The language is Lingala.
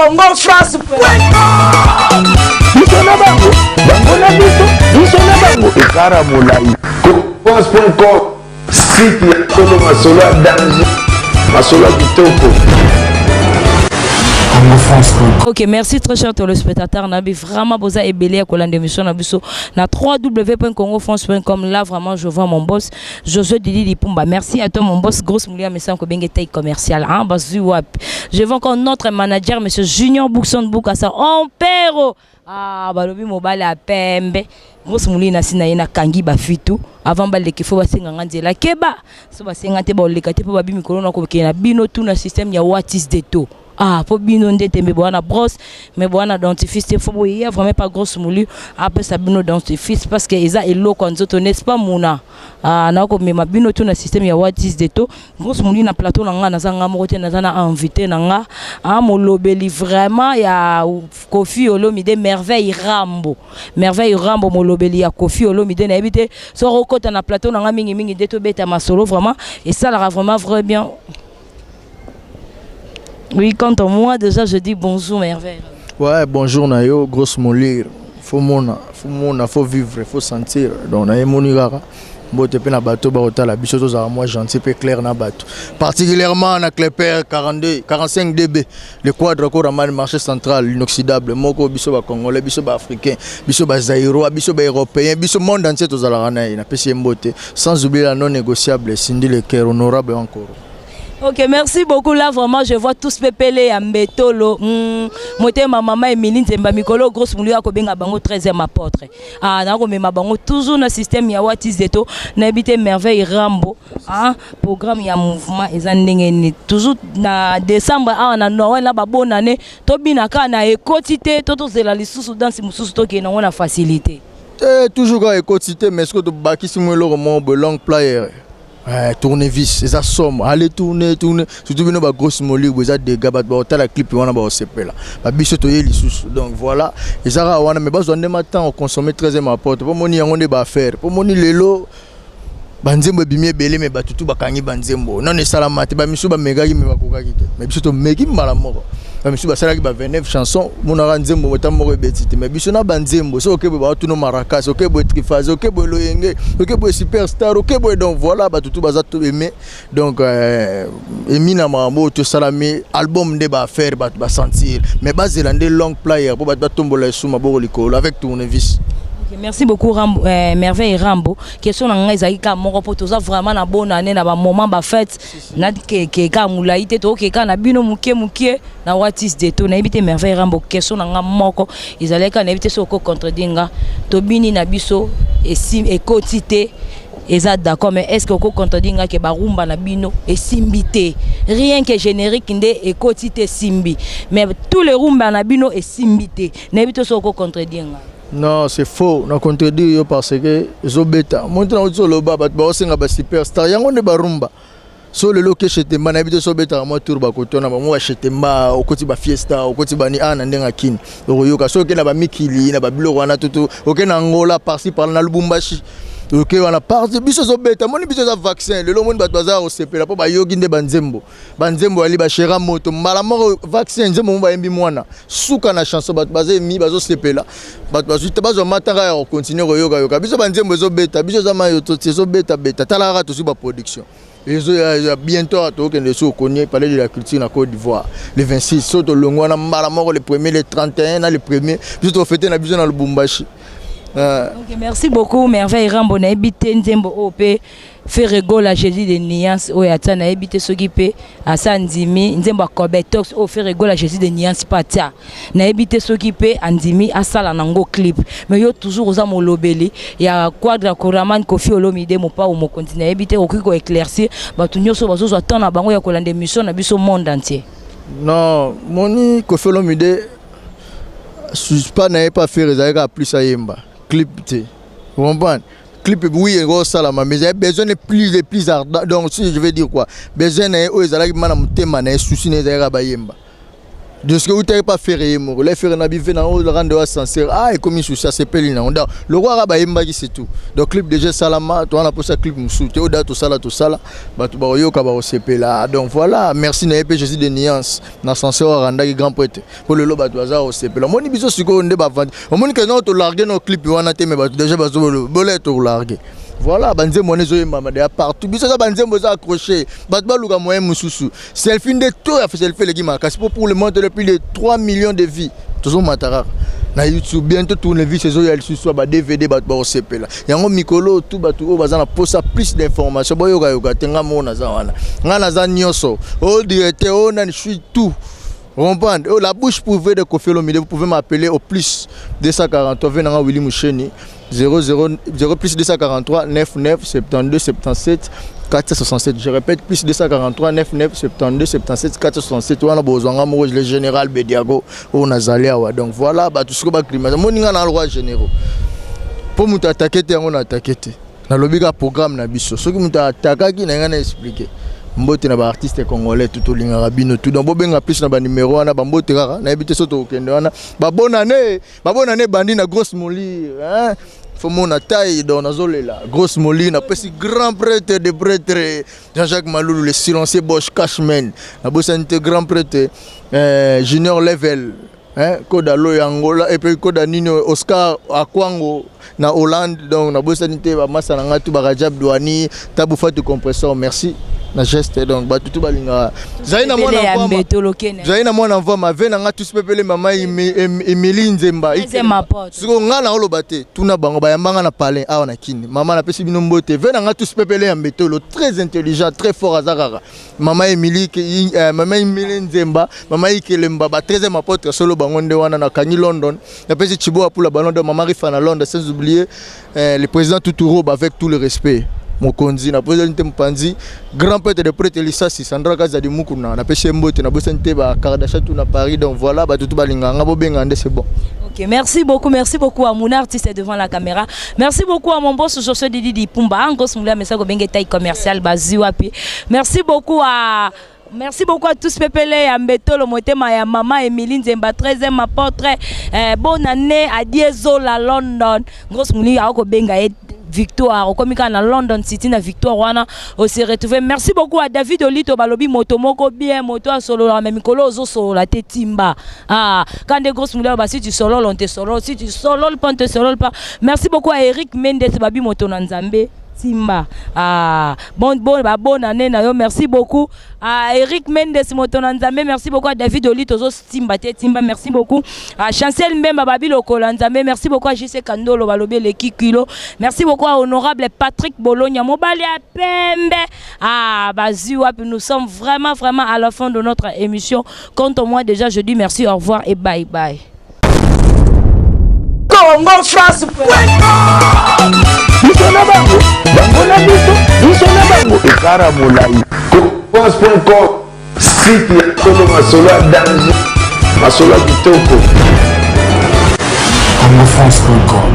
Congo France. Biso na bango, bango na biso na bango. Ekara molai. France.com, site ya solo masolo ya danger, masolo ya kitoko. Ok, merci très cher téléspectateurs. Nabi vraiment boza et belé à coller d'émission nabiso na www.congofrance.com. Là vraiment je vois mon boss Josué Didi Lipumba. Merci à toi mon boss grosse moulia mais sans que bengue taille commercial hein basu wap. Je vois encore notre manager monsieur Junior Boukson Boukassa on pero ah balobi mobile à pembe grosse moulia na sina na kangi ba fitu avant ba leki fo ba senga nganzela keba so ba senga te ba lekate po ba bi mikolo na ko na bino tout na système ya what is the to. Ah, pour bino ndete me boana brosse, me boana dentifrice, faut boyer vraiment pas grosse moulu. Après ça bino dentifrice parce que ils a elo quand autres n'est pas mouna. Ah, na ko me ma bino tout na système ya watis de to. Grosse moulu na plateau na nga na zanga mokote na zana invité na nga. Ah, mo lobeli vraiment ya Kofi Olomide merveille Rambo. Merveille Rambo mo lobeli ya Kofi Olomide na habité so rokota na plateau na nga mingi mingi de to beta ma solo vraiment et ça la vraiment vrai bien. Oui, quand on moi déjà je dis bonjour merveille. Ouais, bonjour Nayo, grosse molire. Faut vivre, faut sentir. Donc na monirara. Bote pe na bateau ba otala biso to za moi gentil pe clair na bateau. Particulièrement na Cléper 42 45 dB. Le quadre ko ramal marché central l'inoxydable moko biso ba congolais, biso ba africain, biso ba zaïrois, biso ba européen, biso monde entier to za la na pesi mbote. Sans oublier la non négociable Cindy le cœur honorable encore. Ok, merci beaucoup. Là, vraiment, je vois tous pépélés à Mbetolo. Moi, ma maman Emiline Zemba Mikolo, grosse moulio à Kobenga Bango, 13e apôtre. Ah, n'a ma bango, toujours dans système Yawatis Zeto, n'habite merveille Rambo. Ah, programme ya mouvement, et toujours na décembre, ah, on a Noël, là, bonne année. Tobina na écotité, tout c'est la liste dans ce mousseau qui n'a facilité. Toujours à écotité, mais ce que tu bâtis, c'est mon long player. Tournevis, c'est ça somme. Allez tourner. Surtout bien ba grosse molly, vous avez des gars, ba la clip on a ba OCP là. Ba biso to yeli sous. Donc voilà, et ça on a mais besoin de matin on consommer 13e apport. Pour moni on est ba faire. Pour moni lelo banzembo bimie belé mais ba tutu ba kangi banzembo. Non ne salamate ba misu ba mega me ba kokaki te. Mais biso to megi mala moko. Ba misu ba sala ki ba 29 chansons, mon ara nzembo mota moko betite. Mais biso na banzembo, so ok ba tuno maracas, ok bo triphase, ok bo loyenge, ok bo superstar, ok bo donc voilà ba tutu baza to aimer. Donc Emina Mambo to salami album de ba faire ba sentir. Mais ba zelande long player pour ba tombola suma bo likolo avec tournevis. Merci beaucoup Rambo, merveille Rambo. Question na ezaki ka moko po toza vraiment na bonne année na ba moment ba fête na ke ka mulaite to ke ka na bino mukie na watis de to na ebite merveille Rambo. Question na moko ezaleka na ebite soko contredinga to bini na biso esim ekotité eza d'accord mais est-ce que ko contredinga ke ba rumba na bino esimbité rien que générique ndé ekotité simbi mais tous les rumba na bino esimbité na ebite soko contredinga. Non, c'est faux. On a contredit parce que Zobeta. Maintenant, on dit le bas, on superstar. Yango ne barumba. So le loke chez Temba, na habite Zobeta, moi tour ba kotona, moi chez Temba, au côté ba fiesta, au côté ba ni ana ndenga kin. Royoka, so ke na ba mikili, na ba bilo wana tutu, ok na Angola par-ci par na Lubumbashi. Ok, on a parti biso Zobeta, mon biso za vaccin, le monde ba bazar au CP, la po ba yogi nde banzembo. Banzembo ali ba shera moto, mala mort vaccin, nzembo ba yembi mwana. Suka na chanson ba bazé mi bazo CP là. Ba bazo te bazo matanga on continue royoga yoga. Biso banzembo Zobeta, biso za mayo to Zobeta beta, talara to su ba production. Et bientôt à Token de Sou Konye, parler de la culture en Côte d'Ivoire. Le 26, Soto Longwana, Malamoro, le premier, le 31, le premier, puis au fait, on a besoin dans le Bumbashi. Okay, merci beaucoup, merveille Rambo na ebité nzembo OP Ferrego la Jésus de Niance o yata na ebité sokipe asandimi nzembo Kobetox o Ferrego la Jésus de Niance patia na ebité sokipe andimi asala nango clip mais yo toujours oza molobeli ya quadra Koraman Kofi Olomide mo pa o mo continue ebité okiko éclaircir batu nyoso bazo attendre na bango ya kolanda émission na biso monde entier. Non, moni Kofi Olomide suis pas n'avait pas fait réserver plus à Yemba. Clip, tu comprends? Clip, oui, mais j'ai besoin de plus ardent. Donc, si je veux dire quoi? Besoin de souci de ce que vous n'avez pas fait réellement les faire na bivé na le rendre sincère ah et comme ça c'est pelina on le roi ba yemba qui c'est tout donc clip déjà salama toi on a posé clip musu te oda tout ça ba tu ba yoka ba sepela donc voilà merci na ep Jésus de nuance na sincère randa qui grand poète pour le loba tu za sepela moni biso siko nde ba vendre moni que non to larguer nos clips wana te mais ba déjà ba zo bolet to larguer. Voilà, banze moné zo mama de partout. Biso za banze moza accroché. Batba luka moyen mususu. Selfie de tout a fait selfie les gima. Pour le monde de plus de 3 millions de vies. Toujours matara. Na YouTube bientôt tourner vie ces ya sur ba DVD batba o CP là. Yango mikolo tout batu o bazana posa plus d'informations. Boyo yoga tenga mona za wana. Ngana za nyoso. O directeur o na suis tout. Comprendre. Oh, la bouche pouvait de Koffi Olomide, vous pouvez m'appeler au plus 243 venant Willy Moucheni 0 plus 243 99 72 77 467. Je répète plus 243 99 72 77 467. On a besoin de le général Bediago au Nazalia. Donc voilà, bah tout ce que va climat. Mon ninga na loi généraux. Pour nous attaquer, on a attaqué. Na lobiga programme na biso. Ce que nous attaquer, qui n'a rien expliqué. Mbote na ba artiste congolais tout linga rabino tout donc bobenga plus na ba numéro wana ba mbote kaka na ebité soto okende wana ba bonne année bandi na grosse moli hein faut mon taille dans nazolela grosse moli na pesi grand prêtre de prêtre Jean-Jacques Maloulou le silencieux Bosch Cashman na bosante grand prêtre junior level hein Koda Loy Angola et puis Koda Nino Oscar Akwango na Hollande donc na bosante ba massa na ngatu ba Rajab Douani Tabou Fatou compresseur merci na geste donc ba tout balinga zaina mwana envoie ma vena nga tous pepele mama Emily Nzemba siko nga na olo bate tuna bango ba yambanga na palais awa na kini mama na pesi bino mbote vena nga tous pepele ya mbetolo très intelligent très fort azakaka mama Emily Nzemba mama Ikelemba ba 13e apôtre solo bango nde wana na kanyi London na pesi Chibo pour la ballon de mama Rifa na Londres sans oublier le président Tuturo avec tout le respect Mokonzi na président Mpanzi grand prêtre de prêtre Lisasi Sandra Kazadi Mukuna na pêche mbote na bosante ba Kardasha tout na Paris donc voilà ba tout balinga ngabo benga ndé c'est bon. OK, merci beaucoup à mon artiste devant la caméra. Merci beaucoup à mon boss Josué Didi Pumba Angos Moula message benge taille commercial baziwapi. Merci beaucoup à tous pepele ya mbetolo motema ya mama Emily Nzemba 13e apôtre bonne année à Diezola London grosse muli ako benga Victoire, comme il na London City na Victoire wana on s'est retrouvé. Merci beaucoup à David Olito balobi moto moko bien moto a solo la même colo zo solo la tetimba. Ah, quand des grosses mouleurs bah si tu solo on te solo si tu solo pas te solo pas. Merci beaucoup à Eric Mendes babi moto na Nzambe. Timba. Ah, bonne année na yo. Merci beaucoup à Eric Mendes Motonanzambe. Merci beaucoup à David Olito Timba Timba. Merci beaucoup à Chancel Mbemba Babi Lokolanzambe. Merci beaucoup à JC Kandolo Balobé le Kikilo. Merci beaucoup à honorable Patrick Bologna Mobali à Pembe. Ah, Baziwa, nous sommes vraiment à la fin de notre émission. Quant à moi déjà je dis merci, au revoir et bye bye. Congo France biso na bango na biso na bango ekara molai France.com site ya tolo masolo ya danger masolo ya kitoko Congo France.com